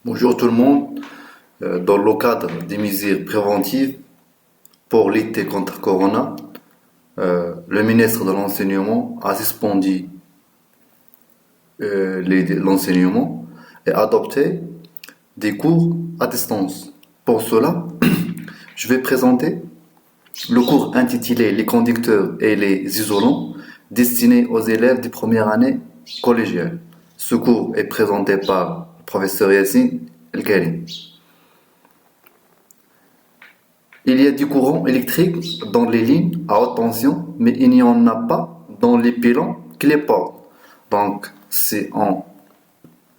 Bonjour tout le monde. Dans le cadre des mesures préventives pour lutter contre Corona, le ministre de l'Enseignement a suspendu l'enseignement et adopté des cours à distance. Pour cela, je vais présenter le cours intitulé Les conducteurs et les isolants destiné aux élèves des premières années collégiales. Ce cours est présenté par le professeur Yassine El-Karim. Il y a du courant électrique dans les lignes à haute tension, mais il n'y en a pas dans les pylônes qui les portent. Donc, si on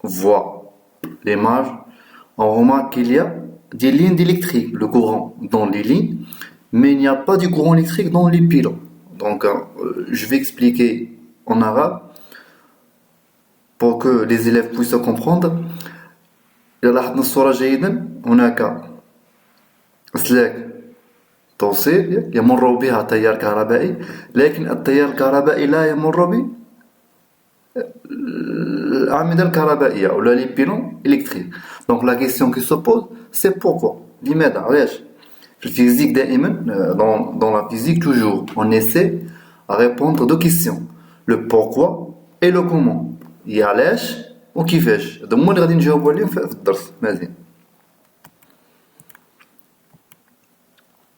voit l'image, on remarque qu'il y a des lignes d'électrique, le courant dans les lignes, mais il n'y a pas du courant électrique dans les pylônes. Donc, je vais expliquer en arabe pour que les élèves puissent comprendre. إذا لاحظنا الصورة جيدا هناك أسلاك توصيل يمر بها تيار كهربائي، لكن التيار الكهربائي لا يمر بالأعمدة الكهربائية ou les pylônes électriques. Donc la question qui se pose, c'est pourquoi. لماذا؟ علاش؟ في الفيزيك دائما dans la physique toujours on essaie à répondre deux questions, le pourquoi et le comment. يا علاش وكيفاش. هادو هما اللي غادي نجاوبو عليهم في الدرس مزيان.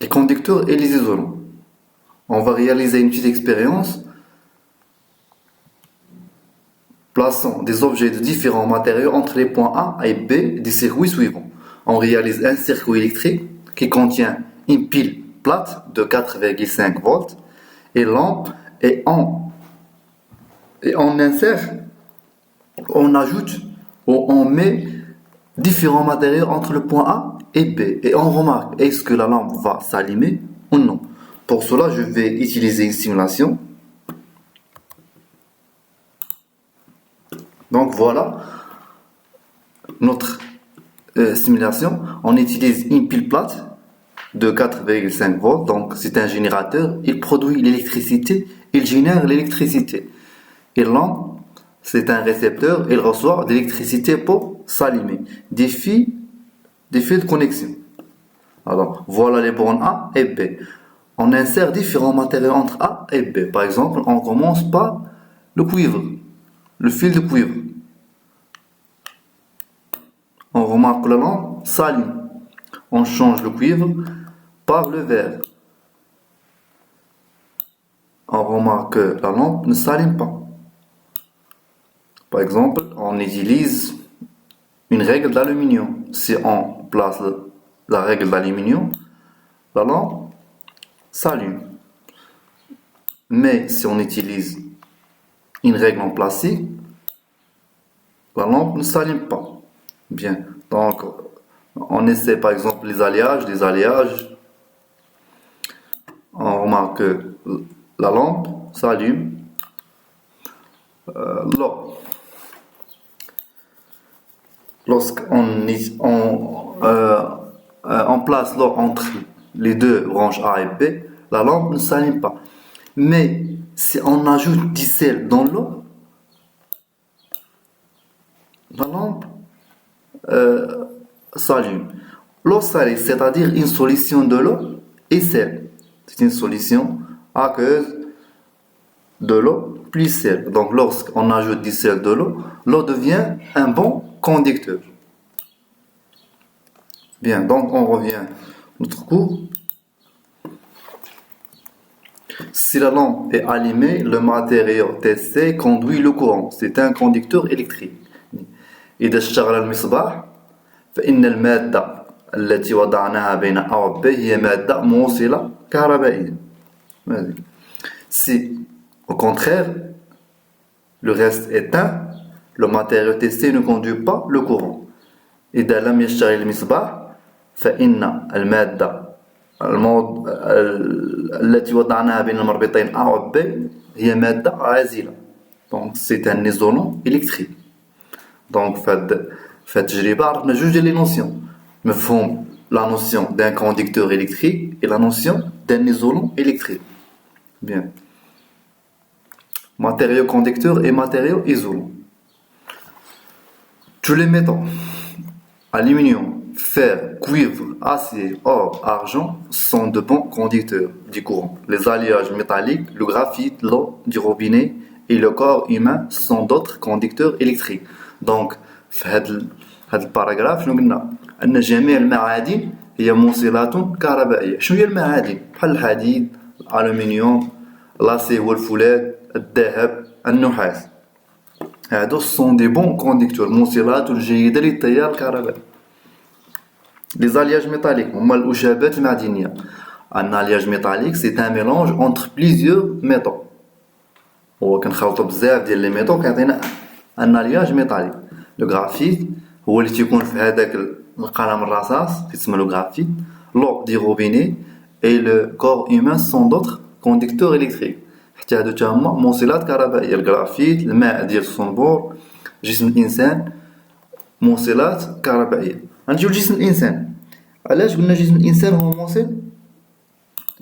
Les conducteurs et les isolants. On va réaliser une petite expérience plaçant des objets de différents matériaux entre les points A et B des circuits suivants. On réalise un circuit électrique qui contient une pile plate de 4,5 volts et lampe et on insère, on ajoute ou on met différents matériaux entre le point A et B et on remarque est-ce que la lampe va s'allumer ou non. Pour cela, je vais utiliser une simulation. Donc voilà notre simulation. On utilise une pile plate de 4,5 volts. Donc c'est un générateur. Il produit l'électricité. Il génère l'électricité. Et lampe, c'est un récepteur. Il reçoit de l'électricité pour s'allumer. Des fils de connexion. Alors voilà les bornes A et B. On insère différents matériaux entre A et B. Par exemple, on commence par le cuivre, le fil de cuivre. On remarque que la lampe s'allume. On change le cuivre par le verre. On remarque que la lampe ne s'allume pas. Par exemple, on utilise une règle d'aluminium. Si on place la règle d'aluminium, la lampe s'allume. Mais si on utilise une règle en plastique, la lampe ne s'allume pas. Bien, donc on essaie par exemple les alliages. On remarque que la lampe s'allume. Lorsqu'on place l'eau entre les deux branches A et B, la lampe ne s'allume pas. Mais si on ajoute du sel dans l'eau, la lampe s'allume. L'eau salée, c'est-à-dire une solution de l'eau et sel. C'est une solution aqueuse de l'eau plus sel. Donc lorsqu'on ajoute du sel de l'eau devient un bon conducteur. Bien, donc on revient à notre cours. Si la lampe est allumée, le matériau testé conduit le courant. C'est un conducteur électrique. إذا اشتغل المصباح فإن المادة التي وضعناها بين A و B هي مادة موصلة كهربائية. Si au contraire le reste est éteint, le matériau testé ne conduit pas le courant. إذا لم يشتغل المصباح فإن المادة التي وضعناها بين المربطين A و B هي مادة عازلة. Donc c'est un isolant électrique. Donc في التجربة عرفنا جوج ديال لي نوسيون. مفهوم la notion d'un conducteur électrique et la notion d'un isolant électrique. Bien. Matériaux conducteurs et matériaux isolants. Tous les métaux aluminium, fer, cuivre, acier, or, argent sont de bons conducteurs du courant. Les alliages métalliques, le graphite, l'eau du robinet et le corps humain sont d'autres conducteurs électriques. Donc, في هذا الباراغراف شنو قلنا؟ أن جميع المعادن هي موصلات كهربائية. شنو هي المعادن؟ بحال الحديد، الألومنيوم، l'acier والفولاذ، الذهب، النحاس. هادو sont des bons conducteurs، موصلات جيدة للتيار الكهربائي. Les alliages métalliques هما الأشابات المعدنية. Un alliage métallique c'est un mélange entre plusieurs métaux. هو كنخلطوا بزاف ديال لي ميتaux كيعطينا un alliage métallique. Le graphite هو اللي تيكون في هذاك القلم الرصاص كيتسمى له graphite. L'eau du robinet et le corps humain sont d'autres conducteurs électriques. حتى هادو تا هما موصلات كهربائية. الجرافيت، الماء ديال الصنبور، جسم الإنسان موصلات كهربائية. غنجيو لجسم الإنسان. علاش قلنا جسم الإنسان هو موصل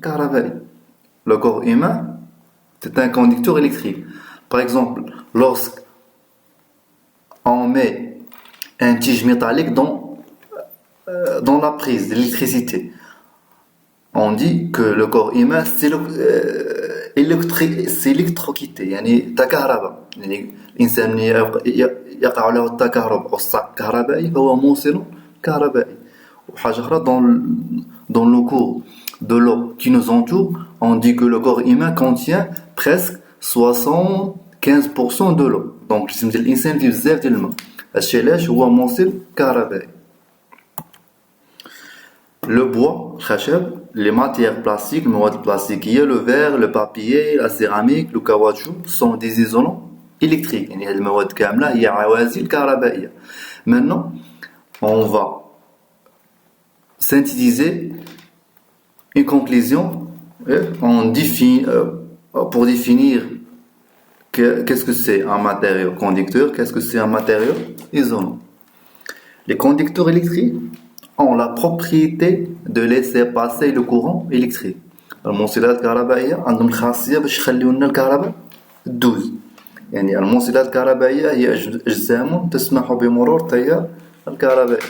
كهربائي؟ Le corps humain c'est un conducteur électrique. Par exemple, lorsqu'on met un tige métallique dans la prise d'électricité, on dit que le corps humain c'est électrocuté. يعني تكهرب. يعني الإنسان يقع له التكهرب أو الصعق كهربائي فهو موصل كهربائي. وحاجة أخرى dans le cours de l'eau qui nous entoure, on dit que le corps humain contient presque 75% de l'eau. Donc الجسم ديال الإنسان فيه بزاف ديال الماء. هادشي علاش هو موصل كهربائي. Le bois, الخشب, les matières plastiques, المواد البلاستيكية, le verre, le papier, la céramique, le caoutchouc sont des isolants électriques. يعني هاد المواد كاملة هي عوازل كهربائية. Maintenant, on va synthétiser une conclusion pour définir qu'est-ce que c'est un matériau conducteur, qu'est-ce que c'est un matériau isolant. Les conducteurs électriques ont la propriété de laisser passer le courant électrique. الموصلات الكهربائية عندهم الخاصية باش يخليو لنا الكهرباء تدوز. يعني الموصلات الكهربائية هي أجسام تسمح بمرور التيار الكهربائي.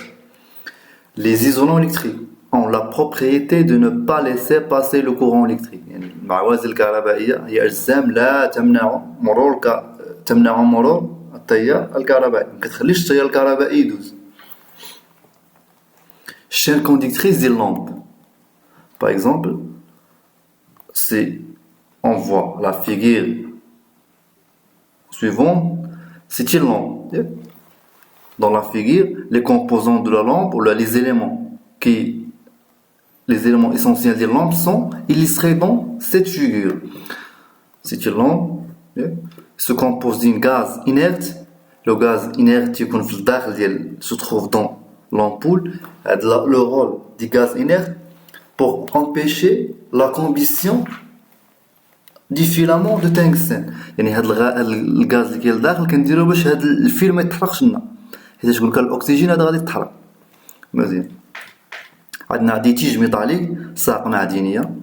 Les isolants électriques ont la propriété de ne pas laisser passer le courant électrique. يعني المعوازل الكهربائية هي أجسام لا تمنع مرور التيار الكهربائي. ما كتخليش التيار الكهربائي يدوز. Chaîne conductrice des lampes. Par exemple, si on voit la figure suivante, c'est une lampe. Dans la figure, les composants de la lampe ou les éléments essentiels des lampes sont illustrés dans cette figure. C'est une lampe se compose d'un gaz inerte. Le gaz inerte se trouve dans l'ampoule. Le rôle du gaz inerte pour empêcher la combustion du filament de tungstène. يعني هذا الغاز اللي كاين لداخل كنديروه باش هذا الفيلم ما يتحرقش لنا. حيت تقول لك الاكسجين هذا غادي يتحرق. مزيان. عندنا دي تيج ميتاليك ساق معدنيه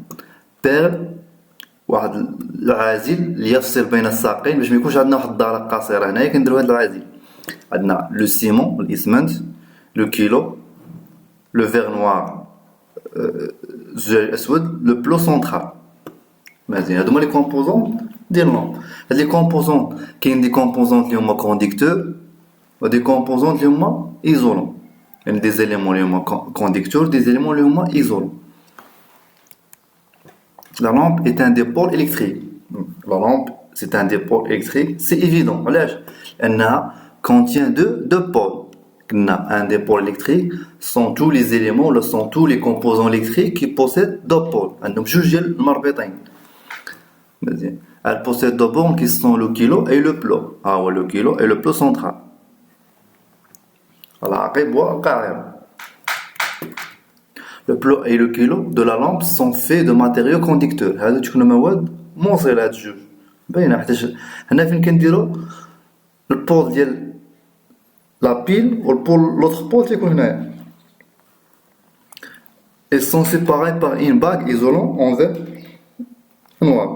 بير واحد العازل اللي يفصل بين الساقين باش ما يكونش عندنا واحد الدارة قصيره. هنايا كنديروا هذا العازل. عندنا لو سيمون الاسمنت لو كيلو لو فير نوار الزجاج الاسود لو بلو سونترال. مزيان. هادو هما لي كومبوزون ديال لامب. هاد لي كومبوزون كاين دي كومبوزون اللي هما كونديكتور و دي كومبوزون اللي هما ايزولون. يعني دي زيليمون اللي هما كونديكتور دي زيليمون اللي هما ايزولون. La lampe est un dipôle électrique. La lampe, c'est un dipôle électrique. C'est évident. Elle contient deux pôles. Un dipôle électrique sont tous les éléments, sont tous les composants électriques qui possèdent deux pôles. Donc, elle possède deux pôles qui sont le kilo et le plot. Le kilo et le plot central. Le plot et le kilo de la lampe sont faits de matériaux conducteurs. هذا تكون مواد موصلة هاد الجوج. باينة حيتاش هنا فين كنديرو البول ديال لا بيل والبول لوطخ بول تيكون هنايا. Ils sont séparés par une bague isolant en verre noir.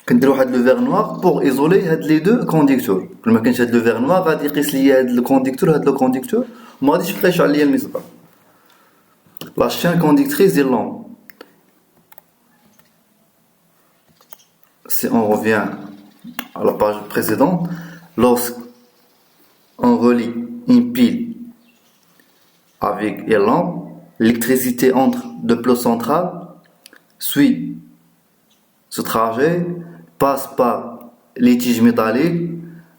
كنديرو واحد لو فير نوار pour isoler هاد لي دو كونديكتور. كل ما كانش هاد لو فير نوار غادي يقيس ليا هاد الكونديكتور هاد لو كونديكتور ما غاديش يبقى يشعل ليا المصباح. La chaîne conductrice des lampes. Si on revient à la page précédente, lorsqu'on relie une pile avec une lampe, l'électricité entre deux plots centrales, suit ce trajet, passe par les tiges métalliques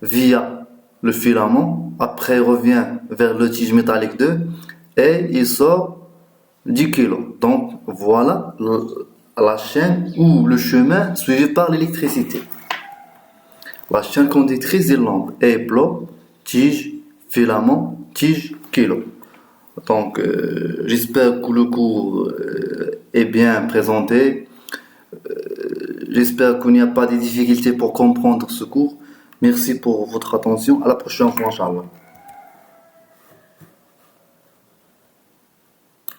via le filament, après revient vers le tige métallique 2 et il sort 10 kg. Donc voilà la chaîne ou le chemin suivi par l'électricité. La chaîne conductrice des lampes est bloc, tige, filament, tige, kilo. Donc j'espère que le cours est bien présenté. J'espère qu'il n'y a pas de difficultés pour comprendre ce cours. Merci pour votre attention. À la prochaine fois, Inch'Allah.